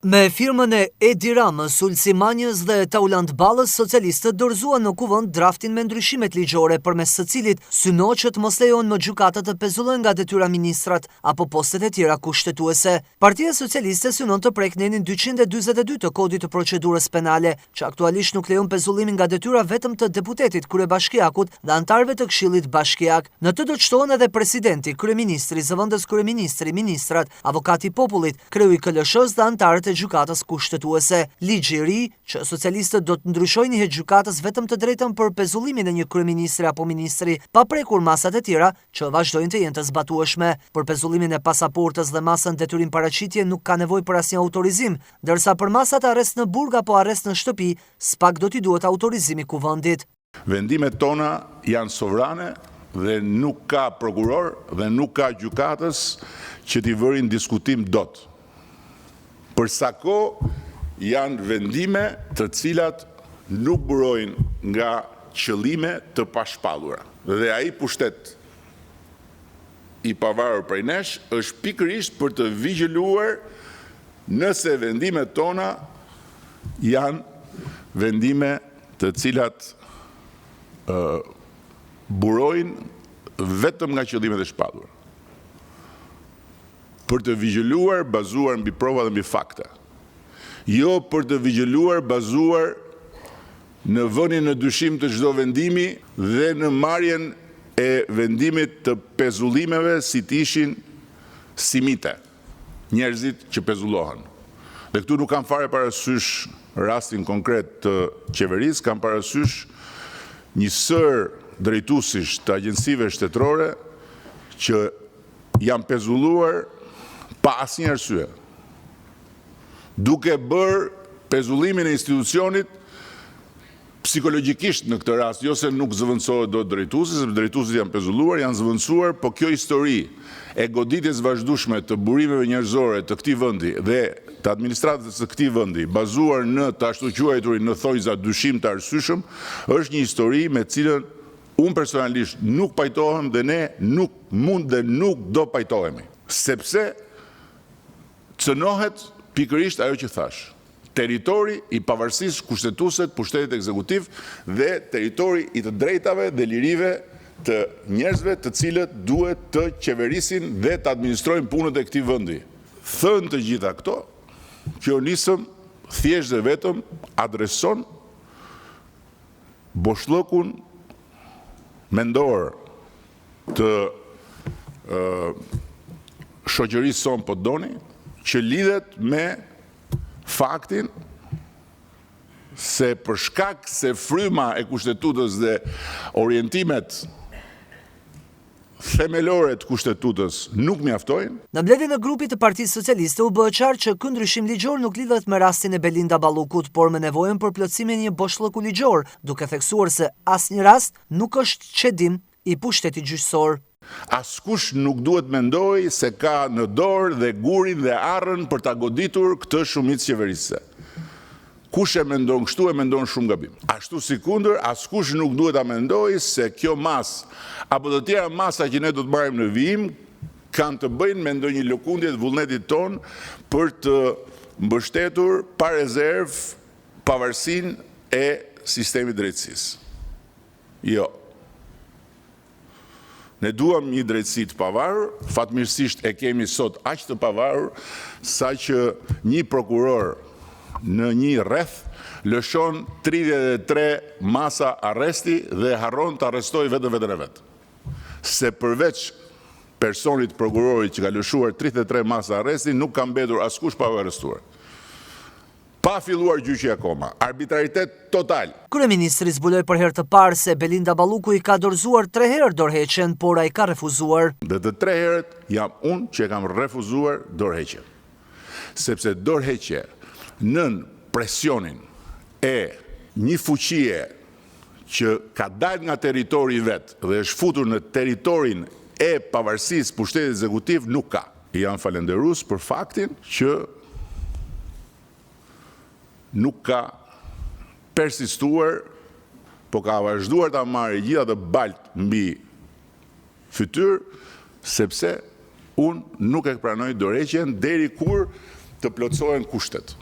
Me firmën e Edi Ramës, Sulsi Manjës dhe Taulant Ballës, socialistët dorëzuan në kuvend draftin me ndryshimet ligjore përmes së cilit synohet që të mos lejohen më gjykatët të pezullojnë nga detyra ministrat apo postet e tjera kushtetuese. Partia Socialiste synon të prek nenin 242 të kodit të procedurës penale, që aktualisht nuk lejon pezullimin nga detyra vetëm të deputetit, kryebashkiakut dhe antarëve të Këshillit Bashkiak. Në të do të shtohen edhe presidenti, kryeministri, zëvendës kryeministri, ministrat, avokati i popullit, kreu i KLSH-s dhe antarët e gjykatës kushtetuese. Ligji i ri që socialistët do të ndryshojnë i hedh gjykatës vetëm të drejtën për pezullimin e një kryeministri apo ministri, pa prekur masat e tjera që vazhdojnë të jenë të zbatueshme. Për pezullimin e pasaportës dhe masën detyrim paraqitje nuk ka nevojë për asnjë autorizim, ndërsa për masat arrest në burg apo arrest në shtëpi, s'pak do t'i duhet autorizimi kuvendit. Vendimet tona janë sovrane dhe nuk ka prokuror dhe nuk ka gjykatës që t'i vërin diskutim dot. Për sa kohë janë vendime të cilat nuk burojnë nga qëllime të pashpallura. Dhe ai pushtet i pavarur prej nesh është pikërisht për të vigjiluar nëse vendimet tona janë vendime të cilat burojnë vetëm nga qëllimet e shpallura. Për të vigjiluar bazuar mbi prova dhe mbi fakte. Jo për të vigjiluar bazuar në vënien në dyshim të çdo vendimi dhe në marrjen e vendimit të pezullimeve si të ishin simite, njerëzit që pezullohen. Dhe këtu nuk kam fare parasysh rastin konkret të qeverisë, kam parasysh një sër drejtuesish të agjencive shtetërore që janë pezulluar pa asnjë arsye, duke bërë pezullimin e institucionit psikologjikisht në këtë rast, jo se nuk zëvendësohet dot drejtuesi, sepse drejtuesit janë pezulluar, janë zëvendësuar, po kjo histori e goditjes vazhdueshme të burimeve njerëzore të këtij vendi dhe të administratës së këtij vendi, bazuar në të ashtu quajturin në thojza dyshim të arsyeshëm, është një histori me cilën unë personalisht nuk pajtohem dhe ne nuk mund dhe nuk do pajtohemi, sepse cënohet pikërisht ajo që thash. Territori i pavarësisë kushtetuese të pushtetit ekzekutiv dhe territori i të drejtave dhe lirive të njerëzve të cilët duhet të qeverisin dhe të administrojnë punët e këtij vendi. Thënë të gjitha këto, qeverisëm thjesht dhe vetëm adreson boshllëkun mendor të shoqërisë son po doni, që lidhet me faktin se për shkak se fryma e kushtetutës dhe orientimet themelore të kushtetutës nuk mjaftojnë. Në mbledhjen e grupit të Partisë Socialiste u bë qartë që ky ndryshim ligjor nuk lidhet me rastin e Belinda Ballukut, por me nevojën për plotësimin e një boshllëku ligjor, duke theksuar se asnjë rast nuk është çedim i pushtetit gjyqësor. Askush nuk duhet mendoj se ka në dorë dhe gurin dhe arrën për ta goditur këtë shumicë qeverisëse. Kush e mendon kështu e mendon shumë gabim. Ashtu sikundër, askush nuk duhet ta mendoj se kjo masë apo të tjera masa që ne do të marrim në vijim kanë të bëjnë me ndonjë lëkundje të vullnetit ton për të mbështetur pa rezervë pavarësinë e sistemit drejtësisë. Jo. Ne duam një drejtësi të pavarur, fatmirësisht e kemi sot aq të pavarur sa që një prokuror në një rreth lëshon 33 masa arresti dhe harron të arrestojë veten e vet. Se përveç personit prokurorit që ka lëshuar 33 masa arresti, nuk ka mbetur askush pa arrestuar. Pa filluar gjyqi akoma, arbitraritet total. Kryeministri zbuloi për herë të parë se Belinda Balluku i ka dorëzuar 3 herë dorëheqjen, por ai ka refuzuar. Dhe të 3 herët jam unë që e kam refuzuar dorëheqjen. Sepse dorëheqje nën presionin e një fuqie që ka dalë nga territori i vet dhe është futur në territorin e pavarësisë pushtetit ekzekutiv nuk ka. Jam falenderues për faktin që nuk ka persistuar, po ka vazhduar ta marrë gjitha të balt mbi fytyrë, sepse unë nuk e pranoj dorëheqjen deri kur të plotësohen kushtet.